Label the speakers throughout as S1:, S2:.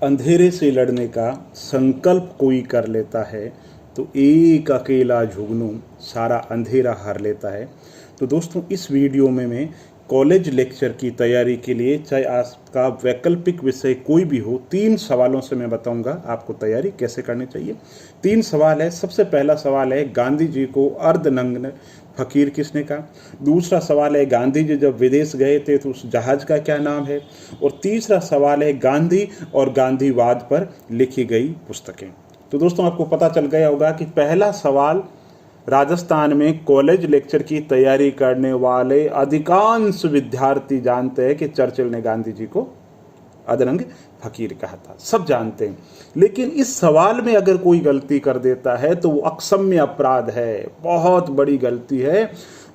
S1: अंधेरे से लड़ने का संकल्प कोई कर लेता है तो एक अकेला जुगनू सारा अंधेरा हार लेता है। तो दोस्तों, इस वीडियो में मैं कॉलेज लेक्चर की तैयारी के लिए, चाहे आपका वैकल्पिक विषय कोई भी हो, 3 सवालों से मैं बताऊंगा आपको तैयारी कैसे करनी चाहिए। 3 सवाल है। सबसे पहला सवाल है, गांधी जी को अर्धनग्न फकीर किसने कहा। दूसरा सवाल है, गांधी जी जब विदेश गए थे तो उस जहाज का क्या नाम है। और तीसरा सवाल है, गांधी और गांधीवाद पर लिखी गई पुस्तकें। तो दोस्तों, आपको पता चल गया होगा कि पहला सवाल, राजस्थान में कॉलेज लेक्चर की तैयारी करने वाले अधिकांश विद्यार्थी जानते हैं कि चर्चिल ने गांधी जी को अधरंग फकीर कहा था, सब जानते हैं। लेकिन इस सवाल में अगर कोई गलती कर देता है तो वो अक्षम्य अपराध है, बहुत बड़ी गलती है।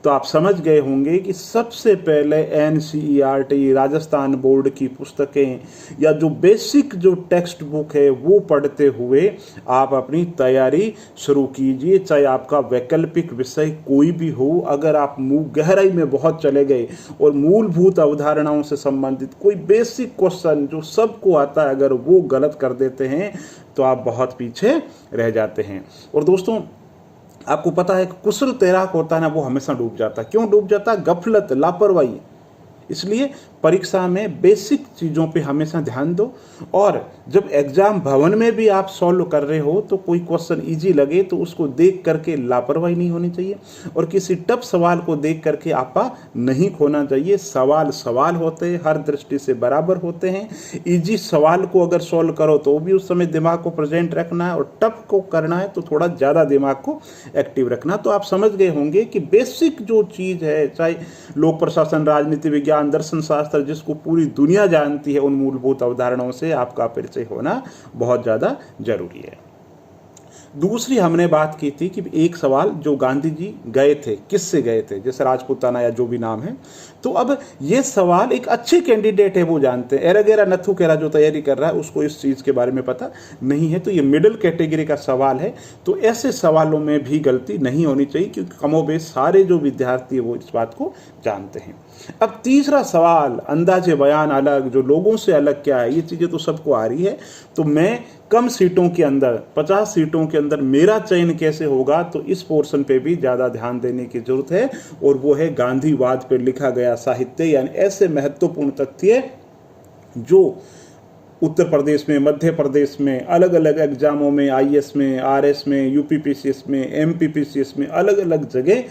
S1: तो आप समझ गए होंगे कि सबसे पहले एनसीईआरटी, राजस्थान बोर्ड की पुस्तकें या जो बेसिक जो टेक्स्ट बुक है वो पढ़ते हुए आप अपनी तैयारी शुरू कीजिए। चाहे आपका वैकल्पिक विषय कोई भी हो, अगर आप गहराई में बहुत चले गए और मूलभूत अवधारणाओं से संबंधित कोई बेसिक क्वेश्चन जो सबको आता है अगर वो गलत कर देते हैं तो आप बहुत पीछे रह जाते हैं। और दोस्तों, आपको पता है कि कुशल तैराक होता है ना, वो हमेशा डूब जाता है। क्यों डूब जाता है? गफलत, लापरवाही। इसलिए परीक्षा में बेसिक चीज़ों पे हमेशा ध्यान दो। और जब एग्जाम भवन में भी आप सॉल्व कर रहे हो तो कोई क्वेश्चन इजी लगे तो उसको देख करके लापरवाही नहीं होनी चाहिए, और किसी टफ सवाल को देख करके आपा नहीं खोना चाहिए। सवाल सवाल होते हैं, हर दृष्टि से बराबर होते हैं। इजी सवाल को अगर सॉल्व करो तो भी उस समय दिमाग को प्रेजेंट रखना है, और टफ को करना है तो थोड़ा ज़्यादा दिमाग को एक्टिव रखना। तो आप समझ गए होंगे कि बेसिक जो चीज़ है, चाहे लोक प्रशासन, राजनीति विज्ञान, दर्शन शास्त्र, जिसको पूरी दुनिया जानती है, उन मूलभूत अवधारणाओं से आपका परिचय होना बहुत ज़्यादा जरूरी है। दूसरी हमने बात की थी कि एक सवाल, जो गांधी जी गए थे, किससे गए थे, जैसे राजपूताना या जो भी नाम है। तो अब ये सवाल एक अच्छे कैंडिडेट है वो जानते हैं, एरागेरा नथु केरा जो तैयारी कर रहा है उसको इस चीज़ के बारे में पता नहीं है। तो ये मिडिल कैटेगरी का सवाल है। तो ऐसे सवालों में भी गलती नहीं होनी चाहिए, क्योंकि कमोबेश सारे जो विद्यार्थी है वो इस बात को जानते हैं। अब तीसरा सवाल, अंदाजे बयान अलग, जो लोगों से अलग क्या है, ये चीज़ें तो सबको आ रही है। तो मैं कम सीटों के अंदर, 50 सीटों के अंदर मेरा चयन कैसे होगा, तो इस पोर्शन पे भी ज़्यादा ध्यान देने की जरूरत है। और वो है गांधीवाद पर लिखा गया साहित्य, यानी ऐसे महत्वपूर्ण तथ्य जो उत्तर प्रदेश में, मध्य प्रदेश में, अलग अलग एग्जामों में, आईएएस में, आरएस में, यूपीपीसीएस में, एमपीपीसीएस में अलग अलग जगह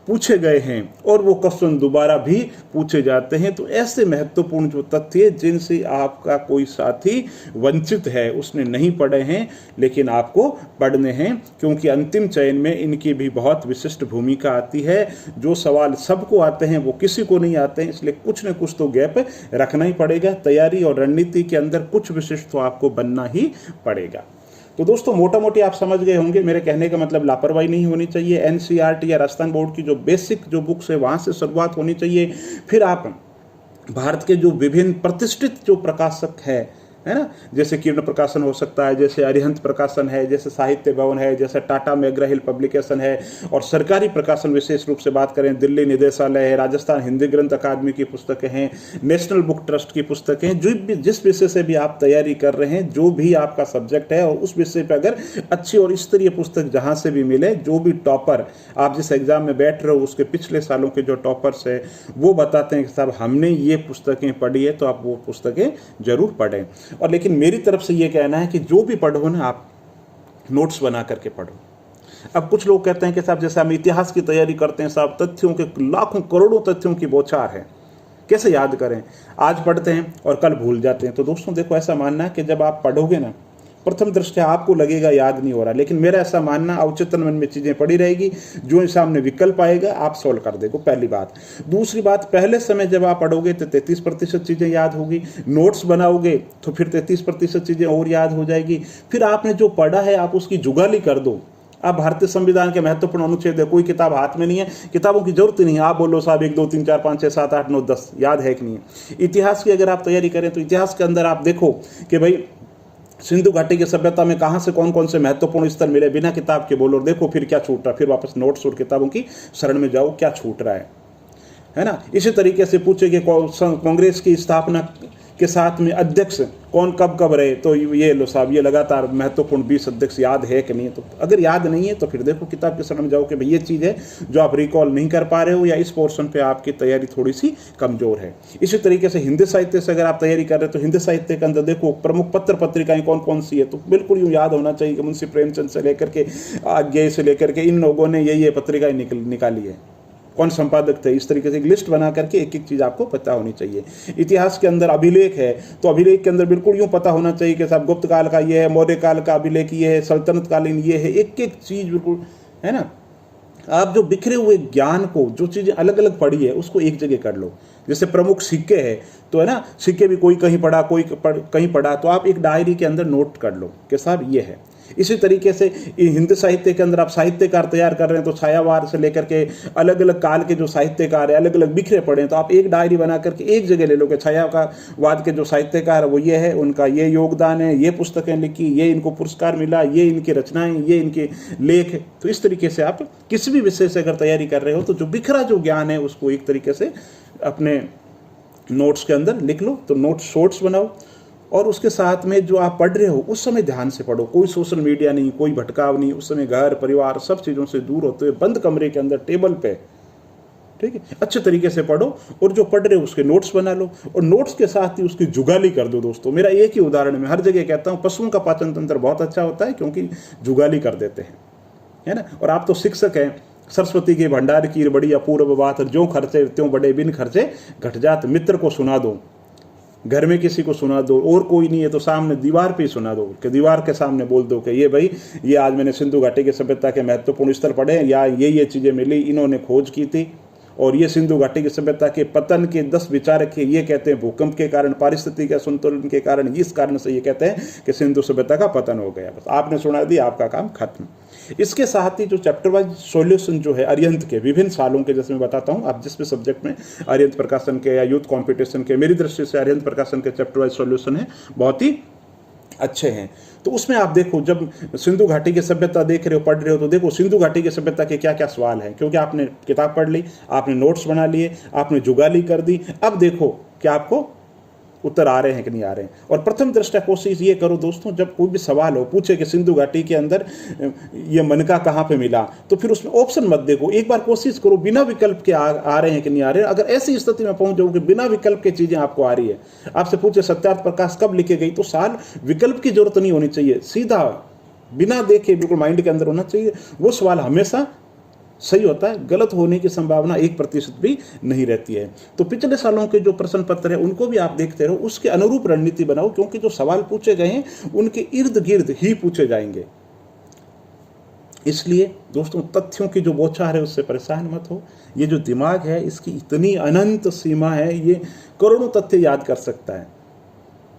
S1: पूछे गए हैं, और वो क्वेश्चन दोबारा भी पूछे जाते हैं। तो ऐसे महत्वपूर्ण जो तथ्य जिनसे आपका कोई साथी वंचित है, उसने नहीं पढ़े हैं, लेकिन आपको पढ़ने हैं, क्योंकि अंतिम चयन में इनकी भी बहुत विशिष्ट भूमिका आती है। जो सवाल सबको आते हैं वो किसी को नहीं आते हैं, इसलिए कुछ न कुछ तो गैप रखना ही पड़ेगा। तैयारी और रणनीति के अंदर कुछ विशिष्ट तो आपको बनना ही पड़ेगा। तो दोस्तों, मोटा मोटी आप समझ गए होंगे, मेरे कहने का मतलब लापरवाही नहीं होनी चाहिए। एनसीईआरटी या राजस्थान बोर्ड की जो बेसिक जो बुक्स है वहाँ से शुरुआत होनी चाहिए। फिर आप भारत के जो विभिन्न प्रतिष्ठित जो प्रकाशक है ना, जैसे किरण प्रकाशन हो सकता है, जैसे अरिहंत प्रकाशन है, जैसे साहित्य भवन है, जैसे टाटा मैग्रा हिल पब्लिकेशन है, और सरकारी प्रकाशन विशेष रूप से बात करें, दिल्ली निदेशालय है, राजस्थान हिंदी ग्रंथ अकादमी की पुस्तकें हैं, नेशनल बुक ट्रस्ट की पुस्तकें, जिस विषय से भी आप तैयारी कर रहे हैं, जो भी आपका सब्जेक्ट है, और उस विषय पर अगर अच्छी और स्तरीय पुस्तक जहाँ से भी मिले, जो भी टॉपर, आप जिस एग्जाम में बैठ रहे हो उसके पिछले सालों के जो टॉपर्स है वो बताते हैं कि साहब हमने ये पुस्तकें पढ़ी है, तो आप वो पुस्तकें जरूर पढ़ें। और लेकिन मेरी तरफ से ये कहना है कि जो भी पढ़ो ना, आप नोट्स बना करके पढ़ो। अब कुछ लोग कहते हैं कि साहब जैसे हम इतिहास की तैयारी करते हैं, साहब तथ्यों के लाखों करोड़ों तथ्यों की बौछार है, कैसे याद करें, आज पढ़ते हैं और कल भूल जाते हैं। तो दोस्तों देखो, ऐसा मानना है कि जब आप पढ़ोगे ना, प्रथम दृष्टया आपको लगेगा याद नहीं हो रहा, लेकिन मेरा ऐसा मानना, अवचेतन मन में चीजें पड़ी रहेगी, जो सामने विकल्प आएगा आप सॉल्व कर देगो, पहली बात। दूसरी बात, पहले समय जब आप पढ़ोगे तो 33% चीजें याद होगी, नोट्स बनाओगे तो फिर 33% चीजें और याद हो जाएगी। फिर आपने जो पढ़ा है आप उसकी जुगाली कर दो। आप भारतीय संविधान के महत्वपूर्ण अनुच्छेद है, कोई किताब हाथ में नहीं है, किताबों की जरूरत ही नहीं है, आप बोलो साहब 1 2 3 4 5 6 7 8 9 10 याद है कि नहीं है। इतिहास की अगर आप तैयारी करें तो इतिहास के अंदर आप देखो कि भाई सिंधु घाटी की सभ्यता में कहां से कौन कौन से महत्वपूर्ण स्तर मिले, बिना किताब के बोलो, देखो फिर क्या छूट रहा, फिर वापस नोट्स और किताबों की शरण में जाओ, क्या छूट रहा है ना। इसी तरीके से पूछे कि कांग्रेस की स्थापना के साथ में अध्यक्ष कौन कब कब रहे, तो ये लो साहब ये लगातार महत्वपूर्ण 20 अध्यक्ष याद है कि नहीं है। तो अगर याद नहीं है तो फिर देखो किताब के शरण में जाओ कि भाई ये चीज़ है जो आप रिकॉल नहीं कर पा रहे हो, या इस पोर्शन पे आपकी तैयारी थोड़ी सी कमजोर है। इसी तरीके से हिंदी साहित्य से अगर आप तैयारी कर रहे हो तो हिंदी साहित्य के अंदर देखो प्रमुख पत्र पत्रिकाएं कौन कौन सी है, तो बिल्कुल यूँ याद होना चाहिए कि मुंशी प्रेमचंद से लेकर के आज्ञे से लेकर के इन लोगों ने ये पत्रिकाएं निकाली है, कौन संपादक थे, इस तरीके से एक लिस्ट बना करके एक एक चीज़ आपको पता होनी चाहिए। इतिहास के अंदर अभिलेख है तो अभिलेख के अंदर बिल्कुल यूँ पता होना चाहिए कि साहब गुप्त काल का ये है, मौर्य काल का अभिलेख ये है, सल्तनत कालीन ये है, एक एक चीज़ बिल्कुल है ना। आप जो बिखरे हुए ज्ञान को, जो चीज़ें अलग अलग पढ़ी है उसको एक जगह कर लो। जैसे प्रमुख सिक्के है तो है ना, सिक्के भी कोई कहीं पढ़ा कोई कहीं पढ़ा, तो आप एक डायरी के अंदर नोट कर लो कि साहब ये है। इसी तरीके से हिंदी साहित्य के अंदर आप साहित्यकार तैयार कर रहे हैं तो छायावार से लेकर के अलग अलग काल के जो साहित्यकार है अलग अलग बिखरे पड़े हैं, तो आप एक डायरी बना करके एक जगह ले लो कि छायावाद के जो साहित्यकार है वो ये है, उनका ये योगदान है, ये पुस्तकें लिखी, ये इनको पुरस्कार मिला, ये इनकी रचनाएं, ये इनके लेख। तो इस तरीके से आप किसी भी विषय से अगर तैयारी कर रहे हो तो जो बिखरा जो ज्ञान है उसको एक तरीके से अपने नोट्स के अंदर लिख लो। तो नोट शॉर्ट्स बनाओ और उसके साथ में जो आप पढ़ रहे हो उस समय ध्यान से पढ़ो, कोई सोशल मीडिया नहीं, कोई भटकाव नहीं, उस समय घर परिवार सब चीज़ों से दूर होते हुए बंद कमरे के अंदर टेबल पे, ठीक है, अच्छे तरीके से पढ़ो और जो पढ़ रहे हो उसके नोट्स बना लो और नोट्स के साथ ही उसकी जुगाली कर दो। दोस्तों मेरा एक ही उदाहरण मैं हर जगह कहता हूँ, पशुओं का पाचन तंत्र बहुत अच्छा होता है क्योंकि जुगाली कर देते हैं, है ना। और आप तो शिक्षक हैं, सरस्वती के भंडार की बड़ी अपूर्व बात, जो खर्चे त्यों बड़े बिन खर्चे घट जात, मित्र को सुना दो, घर में किसी को सुना दो, और कोई नहीं है तो सामने दीवार पे ही सुना दो, कि दीवार के सामने बोल दो कि ये भाई ये आज मैंने सिंधु घाटी के सभ्यता के महत्वपूर्ण स्थल पढ़े, या ये चीज़ें मिली, इन्होंने खोज की थी, और ये सिंधु घाटी की सभ्यता के पतन के 10 विचारक है, ये कहते हैं भूकंप के कारण, पारिस्थितिक असंतुलन के कारण, इस कारण से ये कहते हैं कि सिंधु सभ्यता का पतन हो गया। बस आपने सुना दिया, आपका काम खत्म। इसके साथ ही जो चैप्टर वाइज सॉल्यूशन जो है अरिहंत के विभिन्न सालों के, जैसे मैं बताता हूँ आप जिस भी सब्जेक्ट में, अरिहंत प्रकाशन के या यूथ कॉम्पिटिशन के, मेरी दृष्टि से अरिहंत प्रकाशन के चैप्टर वाइज सॉल्यूशन है बहुत ही अच्छे हैं। तो उसमें आप देखो, जब सिंधु घाटी की सभ्यता देख रहे हो, पढ़ रहे हो, तो देखो सिंधु घाटी की सभ्यता के क्या क्या सवाल हैं, क्योंकि आपने किताब पढ़ ली, आपने नोट्स बना लिए, आपने जुगाली कर दी। अब देखो कि आपको उत्तर आ रहे हैं कि नहीं आ रहे हैं। और प्रथम दृष्टया कोशिश ये करो दोस्तों, जब कोई भी सवाल हो पूछे कि सिंधु घाटी के अंदर ये मनका कहाँ पे मिला, तो फिर उसमें ऑप्शन मत देखो, एक बार कोशिश करो बिना विकल्प के आ रहे हैं कि नहीं आ रहे हैं। अगर ऐसी स्थिति में पहुंच जाओ कि बिना विकल्प के चीजें आपको आ रही है, आपसे पूछे सत्यार्थ प्रकाश कब लिखे गई, तो साल विकल्प की जरूरत नहीं होनी चाहिए, सीधा बिना देखे बिल्कुल माइंड के अंदर होना चाहिए। वो सवाल हमेशा सही होता है, गलत होने की संभावना 1% भी नहीं रहती है। तो पिछले सालों के जो प्रश्न पत्र है उनको भी आप देखते रहो, उसके अनुरूप रणनीति बनाओ, क्योंकि जो सवाल पूछे गए हैं उनके इर्द गिर्द ही पूछे जाएंगे। इसलिए दोस्तों तथ्यों की जो बौछार है उससे परेशान मत हो। ये जो दिमाग है इसकी इतनी अनंत सीमा है, ये करोड़ों तथ्य याद कर सकता है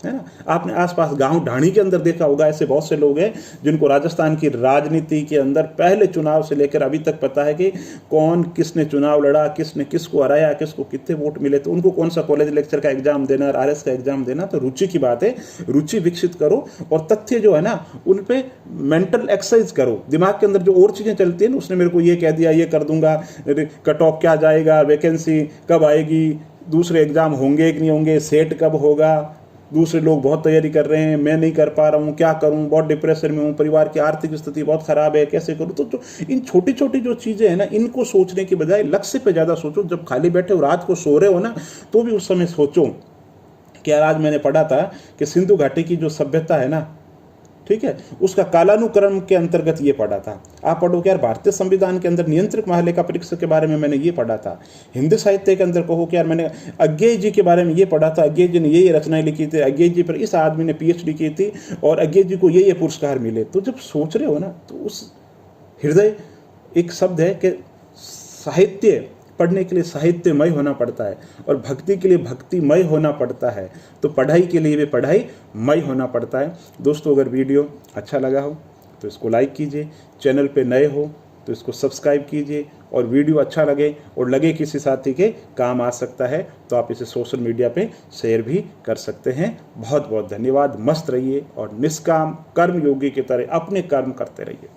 S1: ना। आपने आसपास गांव ढाणी के अंदर देखा होगा, ऐसे बहुत से लोग हैं जिनको राजस्थान की राजनीति के अंदर पहले चुनाव से लेकर अभी तक पता है कि कौन किसने चुनाव लड़ा, किसने किसको हराया, किसको कितने वोट मिले। तो उनको कौन सा कॉलेज लेक्चर का एग्जाम देना, RS का एग्जाम देना, तो रुचि की बात है, रुचि विकसित करो और तथ्य जो है ना उन पे मेंटल एक्सरसाइज करो। दिमाग के अंदर जो और चीजें चलती है ना, उसने मेरे को ये कह दिया, ये कर दूंगा, कट ऑफ क्या जाएगा, वैकेंसी कब आएगी, दूसरे एग्जाम होंगे कि नहीं होंगे, सेट कब होगा, दूसरे लोग बहुत तैयारी कर रहे हैं, मैं नहीं कर पा रहा हूँ, क्या करूँ, बहुत डिप्रेशन में हूँ, परिवार की आर्थिक स्थिति बहुत खराब है, कैसे करूँ। तो इन छोटी छोटी जो चीज़ें हैं ना, इनको सोचने की बजाय लक्ष्य पे ज़्यादा सोचो। जब खाली बैठे हो, रात को सो रहे हो ना, तो भी उस समय सोचो कि यार आज मैंने पढ़ा था कि सिंधु घाटी की जो सभ्यता है ना, ठीक है, उसका कालानुक्रम के अंतर्गत ये पढ़ा था। आप पढ़ो कि यार भारतीय संविधान के अंदर नियंत्रक महालेखा परीक्षक के बारे में मैंने ये पढ़ा था। हिंदी साहित्य के अंदर कहो कि यार मैंने अज्ञेय जी के बारे में ये पढ़ा था, अज्ञेय जी ने ये रचनाएं लिखी थी, अज्ञेय जी पर इस आदमी ने PhD की थी और अज्ञेय जी को ये पुरस्कार मिले। तो जब सोच रहे हो ना, तो उस हृदय, एक शब्द है कि साहित्य पढ़ने के लिए साहित्यमय होना पड़ता है और भक्ति के लिए भक्तिमय होना पड़ता है, तो पढ़ाई के लिए भी पढ़ाईमय होना पड़ता है। दोस्तों अगर वीडियो अच्छा लगा हो तो इसको लाइक कीजिए, चैनल पे नए हो तो इसको सब्सक्राइब कीजिए, और वीडियो अच्छा लगे और लगे किसी साथी के काम आ सकता है तो आप इसे सोशल मीडिया पे शेयर भी कर सकते हैं। बहुत बहुत धन्यवाद। मस्त रहिए और निष्काम कर्मयोगी की तरह अपने कर्म करते रहिए।